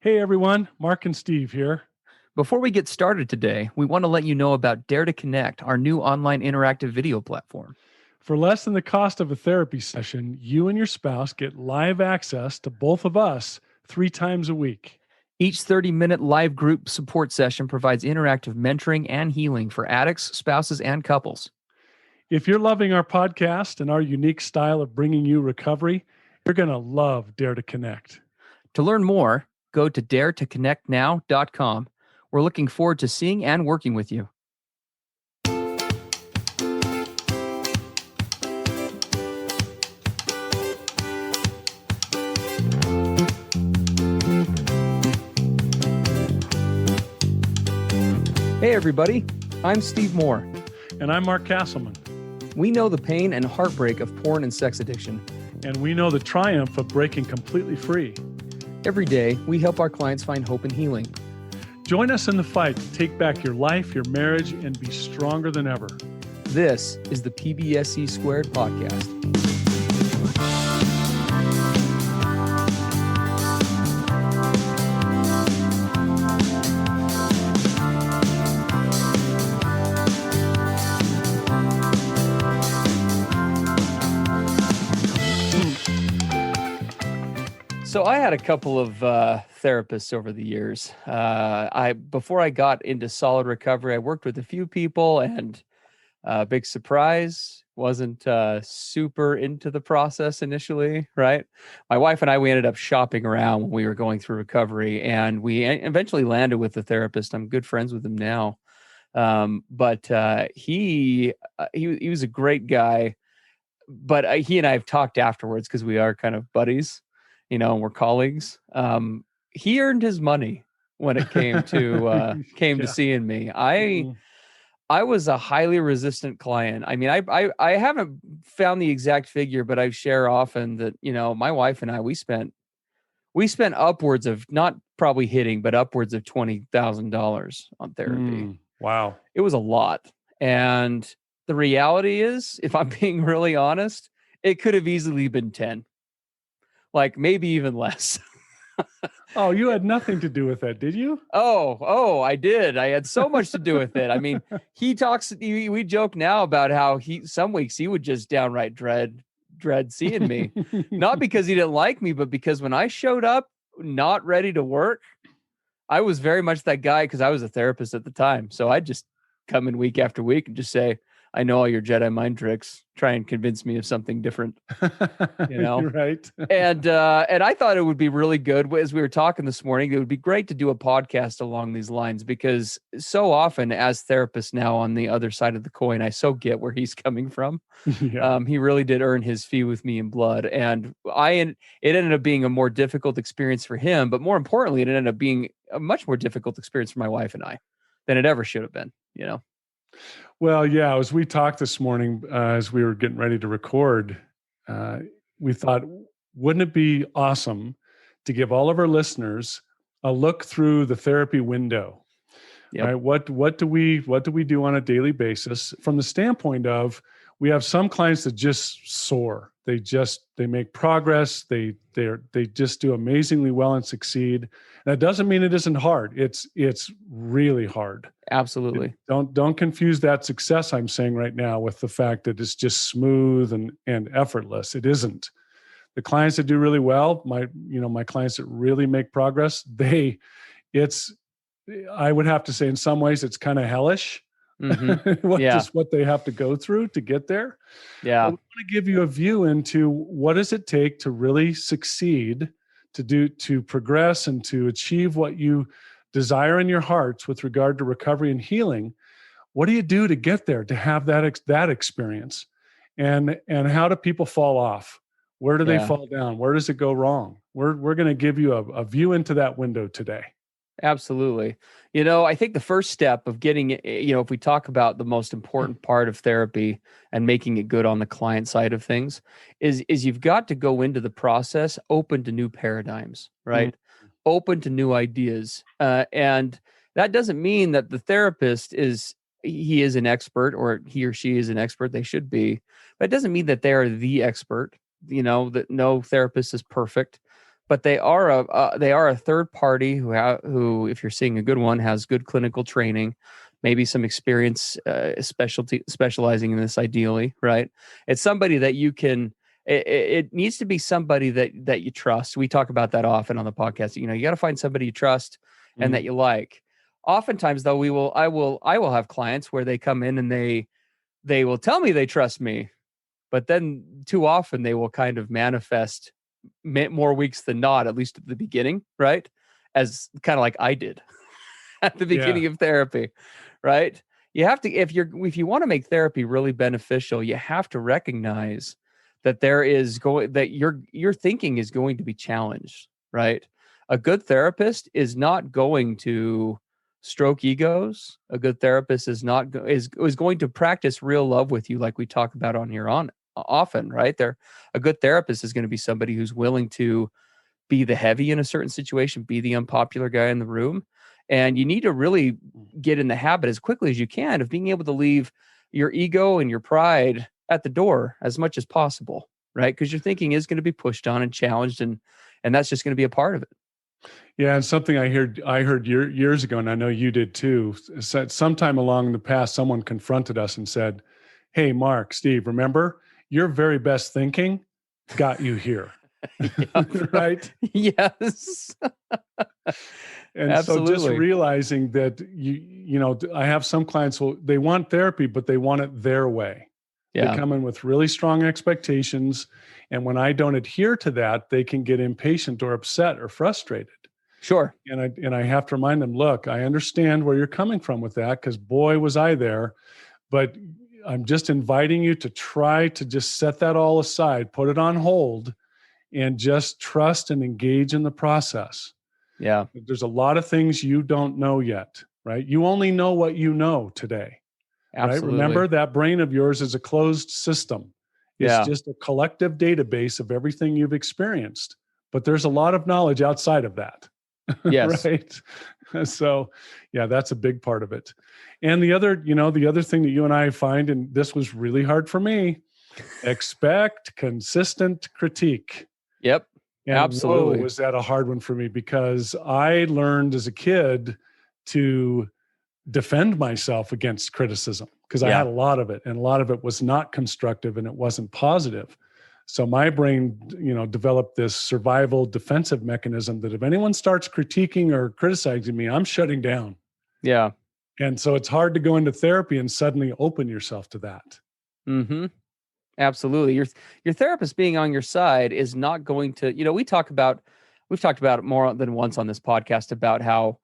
Hey everyone, Mark and Steve here. Before we get started today, we want to let you know about Dare to Connect, our new online interactive video platform. For less than the cost of a therapy session, you and your spouse get live access to both of us 3 times a week. Each 30-minute live group support session provides interactive mentoring and healing for addicts, spouses, and couples. If you're loving our podcast and our unique style of bringing you recovery, you're going to love Dare to Connect. To learn more, go to daretoconnectnow.com. We're looking forward to seeing and working with you. Hey everybody, I'm Steve Moore. And I'm Mark Castleman. We know the pain and heartbreak of porn and sex addiction. And we know the triumph of breaking completely free. Every day, we help our clients find hope and healing. Join us in the fight to take back your life, your marriage, and be stronger than ever. This is the PBSC Squared podcast. So I had a couple of therapists over the years. Before I got into solid recovery, I worked with a few people, and big surprise, wasn't super into the process initially, right? My wife and I, we ended up shopping around when we were going through recovery, and we eventually landed with a therapist. I'm good friends with him now. But he was a great guy, but he and I have talked afterwards because we are kind of buddies. And we're colleagues. He earned his money when it came to to seeing me. I was a highly resistant client. I mean, I haven't found the exact figure, but I share often that my wife and I we spent upwards of, not probably hitting, but upwards of $20,000 on therapy. Wow, it was a lot. And the reality is, if I'm being really honest, it could have easily been 10. Like maybe even less. Oh, you had nothing to do with that, did you? Oh, I did. I had so much to do with it. I mean, we joke now about how some weeks he would just downright dread seeing me. Not because he didn't like me, but because when I showed up not ready to work, I was very much that guy, because I was a therapist at the time. So I'd just come in week after week and just say, I know all your Jedi mind tricks. Try and convince me of something different, You're right. And I thought it would be really good, as we were talking this morning, it would be great to do a podcast along these lines, because so often as therapists now on the other side of the coin, I so get where he's coming from. Yeah. He really did earn his fee with me in blood. And it ended up being a more difficult experience for him, but more importantly, it ended up being a much more difficult experience for my wife and I than it ever should have been, Well, yeah, as we talked this morning, as we were getting ready to record, we thought, wouldn't it be awesome to give all of our listeners a look through the therapy window? Yep. Right? What do we do on a daily basis from the standpoint of, we have some clients that just soar. They make progress. They just do amazingly well and succeed. That doesn't mean it isn't hard. It's really hard. Absolutely. Don't confuse that success I'm saying right now with the fact that it's just smooth and effortless. It isn't. The clients that do really well, my clients that really make progress, I would have to say in some ways it's kind of hellish. Mm-hmm. Just what they have to go through to get there. Yeah. But we want to give you a view into what does it take to really succeed, to progress and to achieve what you desire in your hearts with regard to recovery and healing. What do you do to get there, to have that experience? And how do people fall off? Where do they fall down? Where does it go wrong? We're going to give you a view into that window today. Absolutely. I think the first step of getting it, if we talk about the most important part of therapy and making it good on the client side of things, is you've got to go into the process open to new paradigms, right? Mm-hmm. Open to new ideas. And that doesn't mean that the therapist is an expert, or he or she is an expert. They should be, but it doesn't mean that they are the expert, that no therapist is perfect. but they are a third party who, if you're seeing a good one, has good clinical training, maybe some experience, specializing in this ideally, right? It's somebody that you can. It needs to be somebody that you trust. We talk about that often on the podcast. You got to find somebody you trust and that you like. Oftentimes, though, I will have clients where they come in and they will tell me they trust me, but then too often they will kind of manifest more weeks than not, at least at the beginning, right? As kind of like I did at the beginning of therapy, right? You have to, if you want to make therapy really beneficial, you have to recognize that your thinking is going to be challenged, right? A good therapist is not going to stroke egos. A good therapist is going to practice real love with you, like we talk about on here often, right? A good therapist is going to be somebody who's willing to be the heavy in a certain situation, be the unpopular guy in the room. And you need to really get in the habit as quickly as you can of being able to leave your ego and your pride at the door as much as possible, right? Because your thinking is going to be pushed on and challenged, and that's just going to be a part of it. Yeah, and something I heard years ago, and I know you did too. Said sometime along the past, someone confronted us and said, "Hey, Mark, Steve, remember your very best thinking got you here." Right? Yes. And Absolutely. so just realizing that I have some clients they want therapy, but they want it their way. Yeah. They come in with really strong expectations. And when I don't adhere to that, they can get impatient or upset or frustrated. Sure. And I have to remind them, look, I understand where you're coming from with that, because boy, was I there. But I'm just inviting you to try to just set that all aside, put it on hold, and just trust and engage in the process. Yeah. There's a lot of things you don't know yet, right? You only know what you know today, Absolutely. right? Remember, that brain of yours is a closed system. It's just a collective database of everything you've experienced. But there's a lot of knowledge outside of that. Yes. Right. So, yeah, that's a big part of it. And the other thing that you and I find, and this was really hard for me, expect consistent critique. Yep. And Absolutely. whoa, was that a hard one for me, because I learned as a kid to defend myself against criticism, because I had a lot of it, and a lot of it was not constructive and it wasn't positive. So my brain, developed this survival defensive mechanism that if anyone starts critiquing or criticizing me, I'm shutting down. Yeah. And so it's hard to go into therapy and suddenly open yourself to that. Mm-hmm. Absolutely. Your therapist being on your side is not going to, we've talked about it more than once on this podcast about how,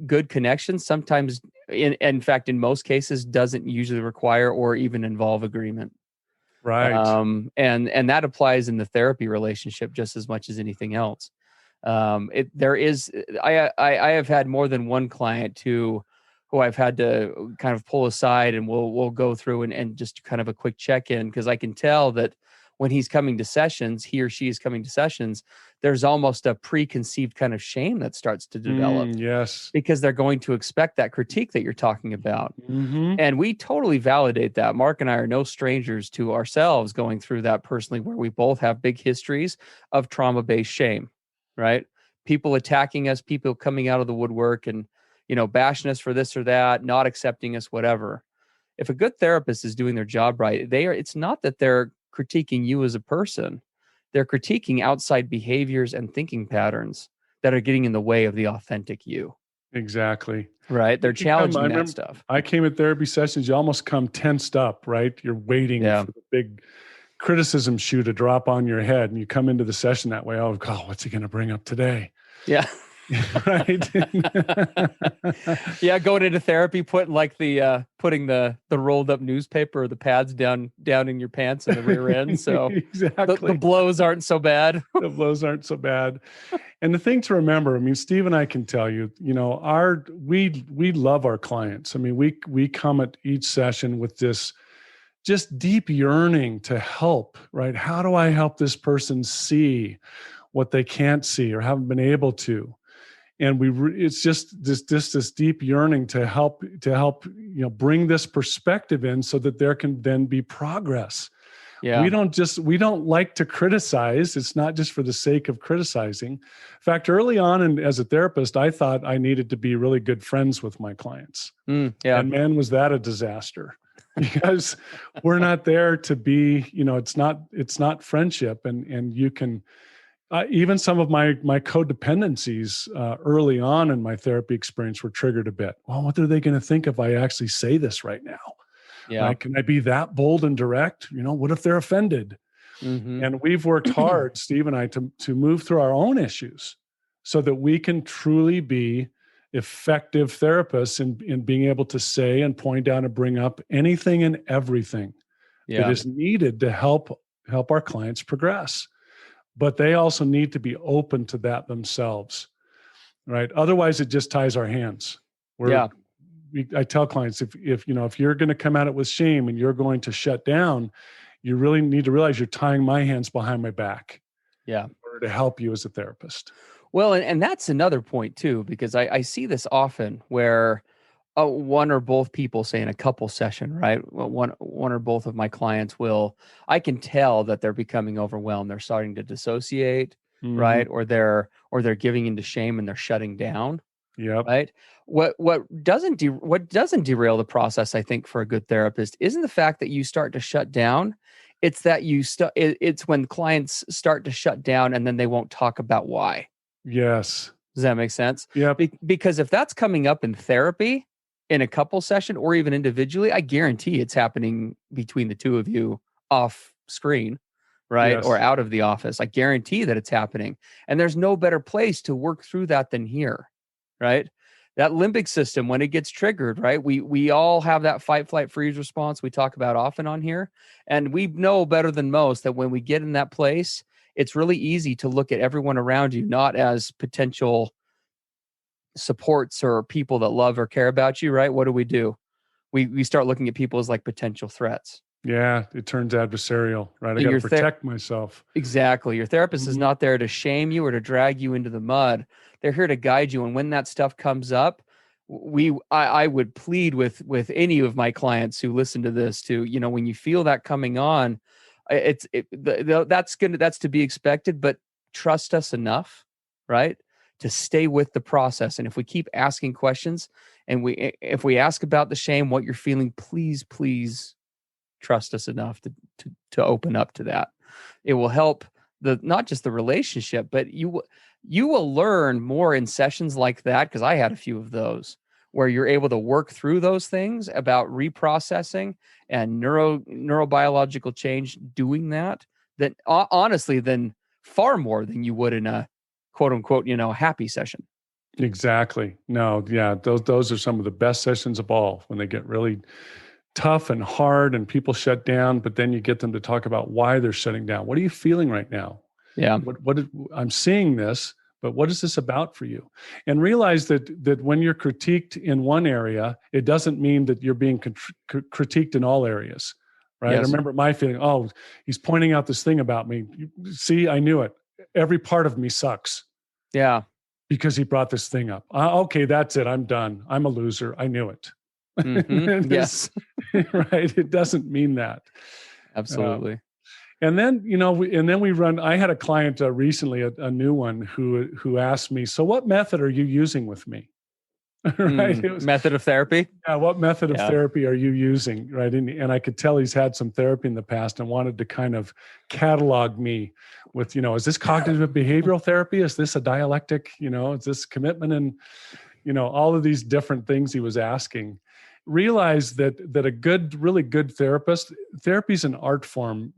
good connections sometimes, in fact, in most cases, doesn't usually require or even involve agreement. Right. And that applies in the therapy relationship just as much as anything else. I have had more than one client who I've had to kind of pull aside, and we'll go through and just kind of a quick check-in, because I can tell that when he or she is coming to sessions, there's almost a preconceived kind of shame that starts to develop. Yes. Because they're going to expect that critique that you're talking about. Mm-hmm. And we totally validate that. Mark and I are no strangers to ourselves going through that personally, where we both have big histories of trauma-based shame, right? People attacking us, people coming out of the woodwork and, bashing us for this or that, not accepting us, whatever. If a good therapist is doing their job right, it's not that they're critiquing you as a person. They're critiquing outside behaviors and thinking patterns that are getting in the way of the authentic you. Exactly. Right. They're challenging that stuff. I came at therapy sessions, you almost come tensed up, right? You're waiting for the big criticism shoe to drop on your head. And you come into the session that way. Oh, God, what's he going to bring up today? Yeah. Right. Yeah. Going into therapy, putting the rolled up newspaper or the pads down in your pants in the rear end. So exactly. the blows aren't so bad. The blows aren't so bad. And the thing to remember, I mean, Steve and I can tell you, we love our clients. I mean, we come at each session with this just deep yearning to help, right? How do I help this person see what they can't see or haven't been able to? And it's just this deep yearning to help, bring this perspective in so that there can then be progress. Yeah. We don't like to criticize. It's not just for the sake of criticizing. In fact, early on, and as a therapist, I thought I needed to be really good friends with my clients. Yeah. And man, was that a disaster, because we're not there to be, it's not friendship. And you can, even some of my codependencies early on in my therapy experience were triggered a bit. Well, what are they going to think if I actually say this right now? Yeah. Right? Can I be that bold and direct? What if they're offended? Mm-hmm. And we've worked hard, Steve and I, to move through our own issues so that we can truly be effective therapists in being able to say and point out and bring up anything and everything that Yeah. is needed to help our clients progress. But they also need to be open to that themselves, right? Otherwise, it just ties our hands. Yeah. I tell clients, if you're going to come at it with shame and you're going to shut down, you really need to realize you're tying my hands behind my back. Yeah. In order to help you as a therapist. Well, and that's another point too, because I see this often where one or both people, say in a couple session, right? Well, one or both of my clients I can tell that they're becoming overwhelmed. They're starting to dissociate, Mm-hmm. right? Or they're giving into shame and they're shutting down, Yep. right? What doesn't derail the process, I think, for a good therapist isn't the fact that you start to shut down. It's that it's when clients start to shut down and then they won't talk about why. Yes. Does that make sense? Yep. Because if that's coming up in therapy, in a couple session, or even individually, I guarantee it's happening between the two of you off screen, right? Or Yes. out of the office. I guarantee that it's happening. And there's no better place to work through that than here, right? That limbic system, when it gets triggered, right? We all have that fight, flight, freeze response we talk about often on here. And we know better than most that when we get in that place, it's really easy to look at everyone around you, not as potential supports or people that love or care about you, right? What do? We start looking at people as like potential threats. Yeah. It turns adversarial, right? I And got to protect myself. Exactly. Your therapist is Mm-hmm. not there to shame you or to drag you into the mud. They're here to guide you. And when that stuff comes up, I would plead with any of my clients who listen to this to, when you feel that coming on, that's to be expected, but trust us enough, right? To stay with the process. And if we keep asking questions and if we ask about the shame, what you're feeling, please trust us enough to open up to that. It will help not just the relationship, but you will learn more in sessions like that, because I had a few of those where you're able to work through those things about reprocessing and neurobiological change, doing that honestly than far more than you would in a quote unquote happy session. Exactly. No, yeah, those are some of the best sessions of all, when they get really tough and hard and people shut down, but then you get them to talk about why they're shutting down. What are you feeling right now? Yeah. I'm seeing this, but what is this about for you? And realize that when you're critiqued in one area, it doesn't mean that you're being critiqued in all areas, right? Yes. I remember my feeling, oh, he's pointing out this thing about me. See, I knew it. Every part of me sucks. Yeah. Because he brought this thing up. Okay, that's it. I'm done. I'm a loser. I knew it. Mm-hmm. Yes. Right. It doesn't mean that. Absolutely. And then, I had a client recently, a new one who asked me, so what method are you using with me? Right. Method of therapy. Yeah. What method of therapy are you using? Right. And I could tell he's had some therapy in the past and wanted to kind of catalog me with, is this cognitive behavioral therapy? Is this a dialectic? Is this commitment? And, all of these different things he was asking. Realize that a really good therapy is an art form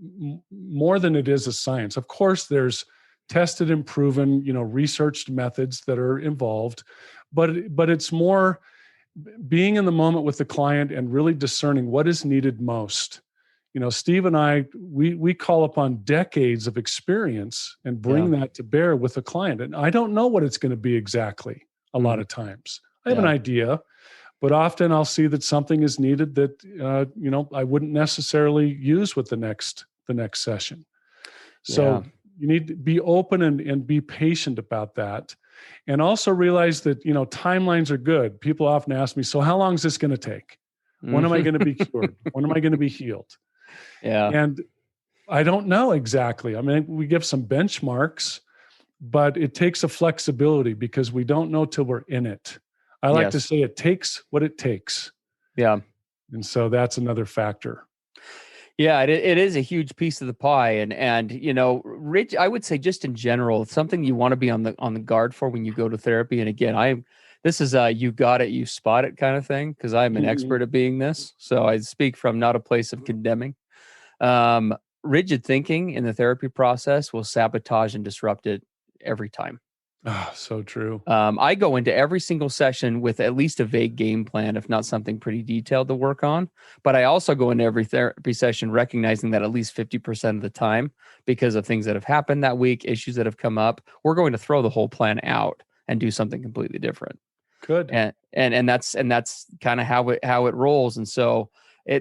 more than it is a science. Of course, there's tested and proven, researched methods that are involved, but it's more being in the moment with the client and really discerning what is needed most. Steve and I, we call upon decades of experience and bring that to bear with the client. And I don't know what it's going to be exactly a lot of times. I have an idea, but often I'll see that something is needed that, I wouldn't necessarily use with the next session. So you need to be open and be patient about that. And also realize that, timelines are good. People often ask me, so how long is this going to take? When am I going to be cured? When am I going to be healed? Yeah. And I don't know exactly. I mean, we give some benchmarks, but it takes a flexibility because we don't know till we're in it. I like to Yes. say it takes what it takes. Yeah. And so that's another factor. Yeah, it is a huge piece of the pie, and Rich, I would say just in general, it's something you want to be on the guard for when you go to therapy. And again, this is a you got it, you spot it kind of thing, because I'm an expert at being this. So I speak from not a place of condemning. Um, Rigid thinking in the therapy process will sabotage and disrupt it every time. Ah, so true. I go into every single session with at least a vague game plan, if not something pretty detailed to work on. But I also go into every therapy session recognizing that at least 50% of the time, because of things that have happened that week, issues that have come up, we're going to throw the whole plan out and do something completely different. Good. And that's kind of how it rolls. And so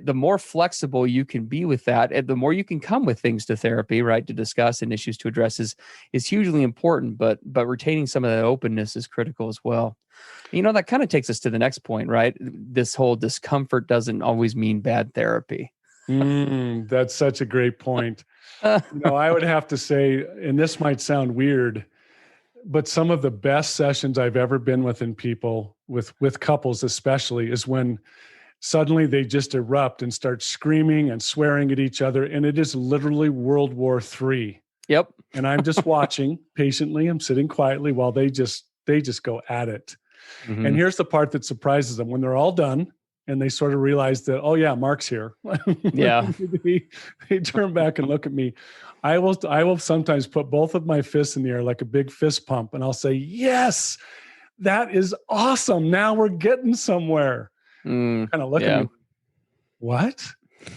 the more flexible you can be with that, the more you can come with things to therapy, right, to discuss and issues to address is hugely important. But retaining some of that openness is critical as well. That kind of takes us to the next point, right? This whole discomfort doesn't always mean bad therapy. That's such a great point. I would have to say, and this might sound weird, but some of the best sessions I've ever been within people, with couples especially, is when suddenly they just erupt and start screaming and swearing at each other. And it is literally World War III. Yep. And I'm just watching patiently. I'm sitting quietly while they just go at it. Mm-hmm. And here's the part that surprises them when they're all done and they sort of realize that, oh yeah, Mark's here. Yeah. they turn back and look at me. I will sometimes put both of my fists in the air like a big fist pump. And I'll say, yes, that is awesome. Now we're getting somewhere. Kind of look at me, what?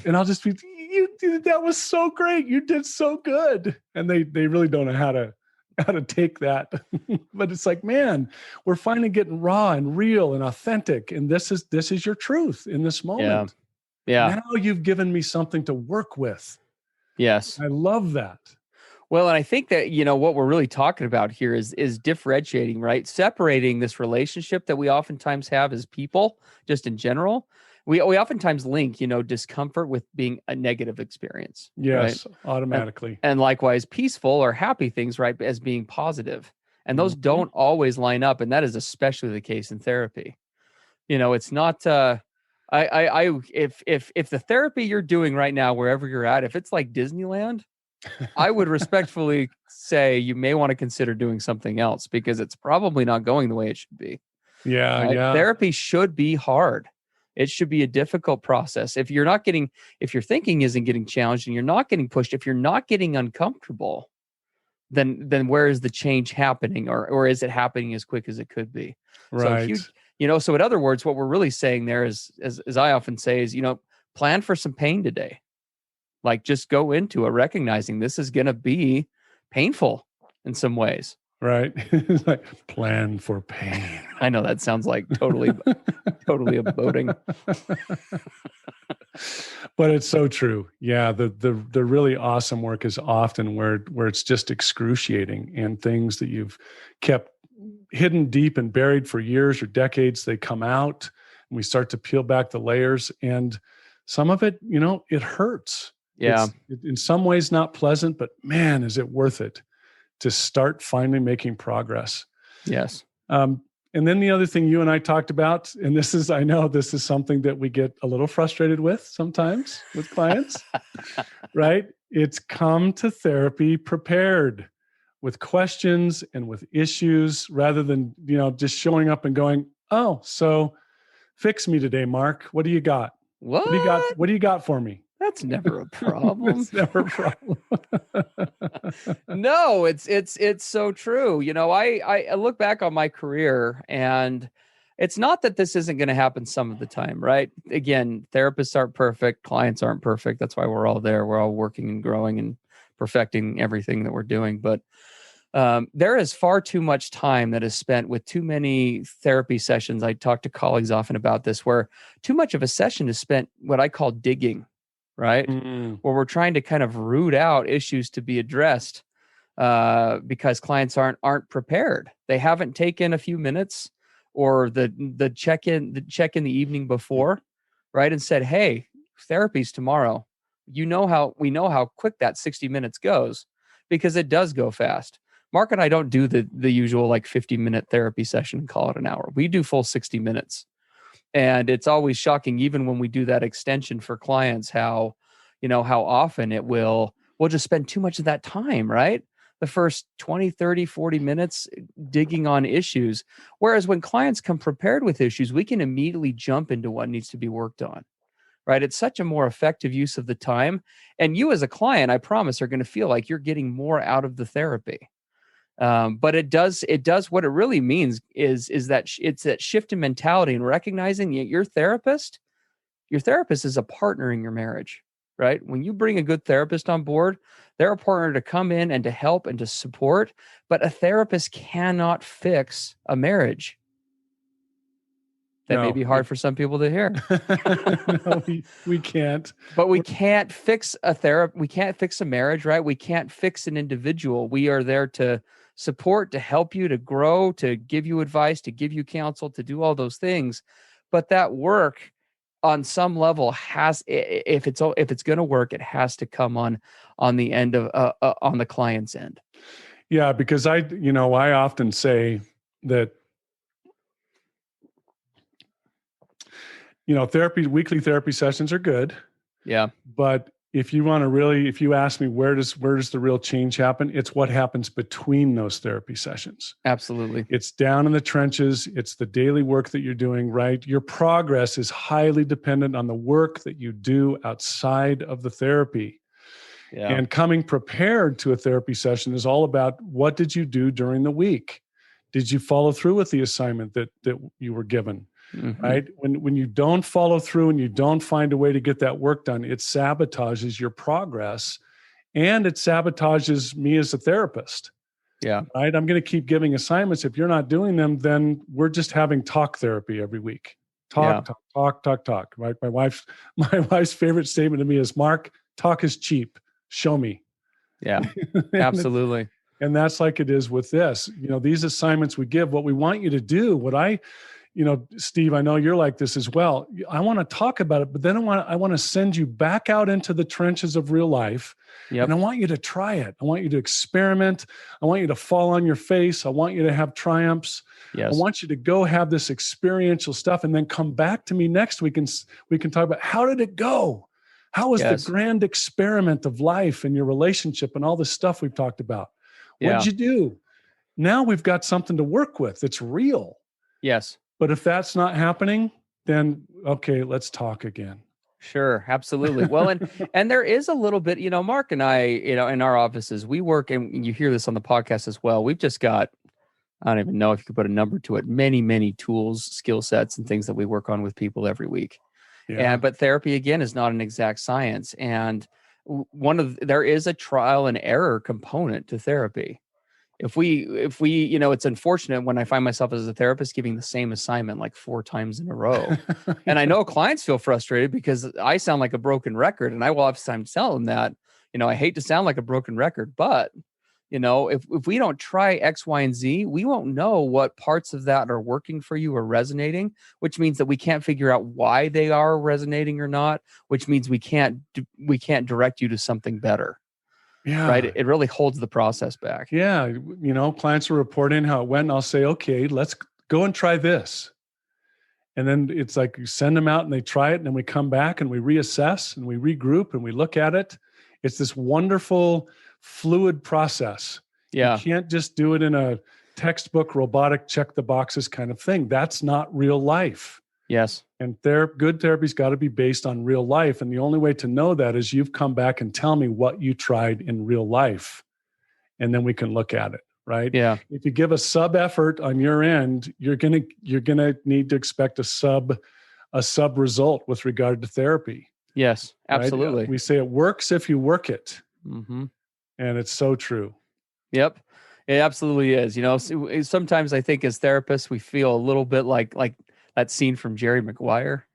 And I'll just be, that was so great. You did so good. And they really don't know how to take that. But it's like, man, we're finally getting raw and real and authentic. And this is your truth in this moment. Yeah. Now you've given me something to work with. Yes. I love that. Well, and I think that, what we're really talking about here is differentiating, right? Separating this relationship that we oftentimes have as people, just in general. We oftentimes link, discomfort with being a negative experience. Yes, right? automatically. And likewise, peaceful or happy things, right, as being positive. And those don't always line up. And that is especially the case in therapy. It's not, if the therapy you're doing right now, wherever you're at, if it's like Disneyland, I would respectfully say you may want to consider doing something else, because it's probably not going the way it should be. Yeah, right? yeah. Therapy should be hard. It should be a difficult process. If your thinking isn't getting challenged and you're not getting pushed, if you're not getting uncomfortable, then where is the change happening, or is it happening as quick as it could be? Right. So in other words, what we're really saying there is, as I often say, is, plan for some pain today. Like, just go into it recognizing this is going to be painful in some ways. Right. It's like, plan for pain. I know that sounds like totally emoting. But it's so true. Yeah. The really awesome work is often where it's just excruciating, and things that you've kept hidden deep and buried for years or decades, they come out and we start to peel back the layers, and some of it, it hurts. Yeah. It's in some ways not pleasant, but man, is it worth it to start finally making progress. Yes. And then the other thing you and I talked about, and I know this is something that we get a little frustrated with sometimes with clients, right? It's come to therapy prepared with questions and with issues, rather than, just showing up and going, oh, so fix me today, Mark. What do you got? What? What do you got for me? That's never a problem. It's never a problem. No, it's so true. I look back on my career, and it's not that this isn't going to happen some of the time, right? Again, therapists aren't perfect, clients aren't perfect. That's why we're all there. We're all working and growing and perfecting everything that we're doing. But there is far too much time that is spent with too many therapy sessions. I talk to colleagues often about this, where too much of a session is spent what I call digging. Right? Where we're trying to kind of root out issues to be addressed, because clients aren't prepared. They haven't taken a few minutes or the check in the evening before, right? And said, hey, therapy's tomorrow. we know how quick that 60 minutes goes, because it does go fast. Mark and I don't do the usual like 50-minute therapy session and call it an hour. We do full 60 minutes. And it's always shocking, even when we do that extension for clients, how often we'll just spend too much of that time, right? The first 20, 30, 40 minutes digging on issues. Whereas when clients come prepared with issues, we can immediately jump into what needs to be worked on, right? It's such a more effective use of the time. And you as a client, I promise, are going to feel like you're getting more out of the therapy. But it does what it really means is that it's that shift in mentality and recognizing that your therapist is a partner in your marriage, right? When you bring a good therapist on board, they're a partner to come in and to help and to support, but a therapist cannot fix a marriage. That may be hard for some people to hear. No, we can't. But we can't fix we can't fix a marriage, right? We can't fix an individual. We are there to support, to help you, to grow, to give you advice, to give you counsel, to do all those things. But that work on some level if it's going to work, it has to come on the end of on the client's end. Yeah, because I often say that, weekly therapy sessions are good. Yeah. But if you ask me, where does the real change happen? It's what happens between those therapy sessions. Absolutely. It's down in the trenches. It's the daily work that you're doing, right? Your progress is highly dependent on the work that you do outside of the therapy. Yeah. And coming prepared to a therapy session is all about, what did you do during the week? Did you follow through with the assignment that you were given? Mm-hmm. Right? When you don't follow through and you don't find a way to get that work done, it sabotages your progress, and it sabotages me as a therapist. Yeah. Right? I'm going to keep giving assignments. If you're not doing them, then we're just having talk therapy every week. Talk. Right? My wife's favorite statement to me is, Mark, talk is cheap. Show me. Yeah, absolutely. And that's like it is with this. These assignments we give, what we want you to do, Steve, I know you're like this as well. I want to talk about it, but then I want to send you back out into the trenches of real life. Yep. And I want you to try it. I want you to experiment. I want you to fall on your face. I want you to have triumphs. Yes. I want you to go have this experiential stuff, and then come back to me next week, and we can talk about, how did it go? How was the grand experiment of life and your relationship and all this stuff we've talked about? What did you do? Now we've got something to work with. It's real. Yes. But if that's not happening, then okay, let's talk again. Sure, absolutely. Well, and there is a little bit, Mark and I, in our offices, we work, and you hear this on the podcast as well. We've just got, I don't even know if you could put a number to it, many, many tools, skill sets, and things that we work on with people every week. Yeah. But therapy, again, is not an exact science. And there is a trial and error component to therapy. If we, it's unfortunate when I find myself as a therapist giving the same assignment like 4 times in a row. And I know clients feel frustrated because I sound like a broken record, and I will have time to tell them that, I hate to sound like a broken record, but if we don't try X, Y, and Z, we won't know what parts of that are working for you or resonating, which means that we can't figure out why they are resonating or not, which means we can't direct you to something better. Yeah. Right. It really holds the process back. Yeah. Clients will report in how it went, and I'll say, okay, let's go and try this. And then it's like you send them out and they try it, and then we come back and we reassess and we regroup and we look at it. It's this wonderful fluid process. Yeah. You can't just do it in a textbook, robotic, check the boxes kind of thing. That's not real life. Yes. And good therapy's got to be based on real life. And the only way to know that is you've come back and tell me what you tried in real life. And then we can look at it, right? Yeah. If you give a sub effort on your end, you're going to need to expect a sub result with regard to therapy. Yes, absolutely. Right? We say it works if you work it. Mm-hmm. And it's so true. Yep. It absolutely is. Sometimes I think as therapists, we feel a little bit like that scene from Jerry Maguire,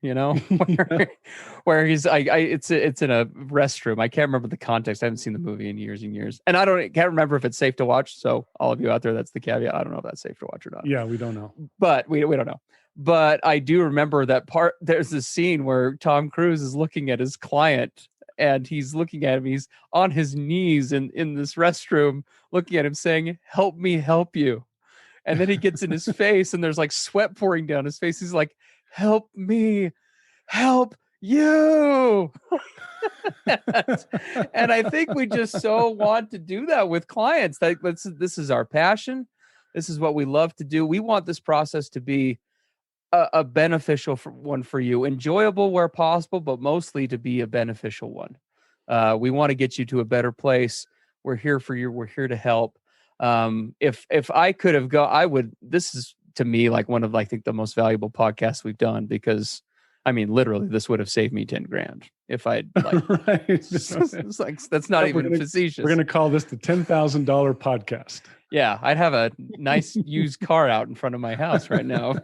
where he's it's in a restroom. I can't remember the context. I haven't seen the movie in years and years, and can't remember if it's safe to watch. So all of you out there, that's the caveat. I don't know if that's safe to watch or not. Yeah, we don't know. But we don't know. But I do remember that part. There's this scene where Tom Cruise is looking at his client and he's looking at him. He's on his knees in this restroom, looking at him, saying, "Help me, help you." And then he gets in his face, and there's like sweat pouring down his face. He's like, "Help me, help you." And I think we just so want to do that with clients. This is our passion. This is what we love to do. We want this process to be a beneficial one for you, enjoyable where possible, but mostly to be a beneficial one. We want to get you to a better place. We're here for you. We're here to help. If I could have I would. This is to me like one of I think the most valuable podcasts we've done, because I mean literally this would have saved me 10 grand if I'd like. Right. It's like that's not even facetious. We're going to call this the $10,000 podcast. Yeah, I'd have a nice used car out in front of my house right now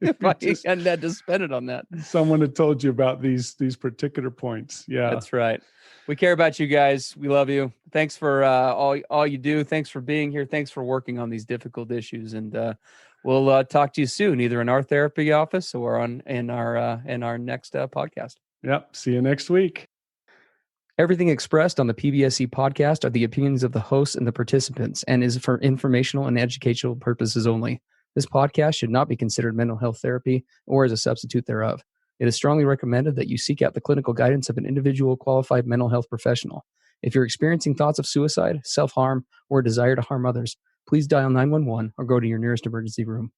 if I hadn't had to spend it on that. Someone had told you about these particular points. Yeah, that's right. We care about you guys. We love you. Thanks for all you do. Thanks for being here. Thanks for working on these difficult issues. And we'll talk to you soon, either in our therapy office or in our next podcast. Yep. See you next week. Everything expressed on the PBSC podcast are the opinions of the hosts and the participants, and is for informational and educational purposes only. This podcast should not be considered mental health therapy or as a substitute thereof. It is strongly recommended that you seek out the clinical guidance of an individual qualified mental health professional. If you're experiencing thoughts of suicide, self-harm, or a desire to harm others, please dial 911 or go to your nearest emergency room.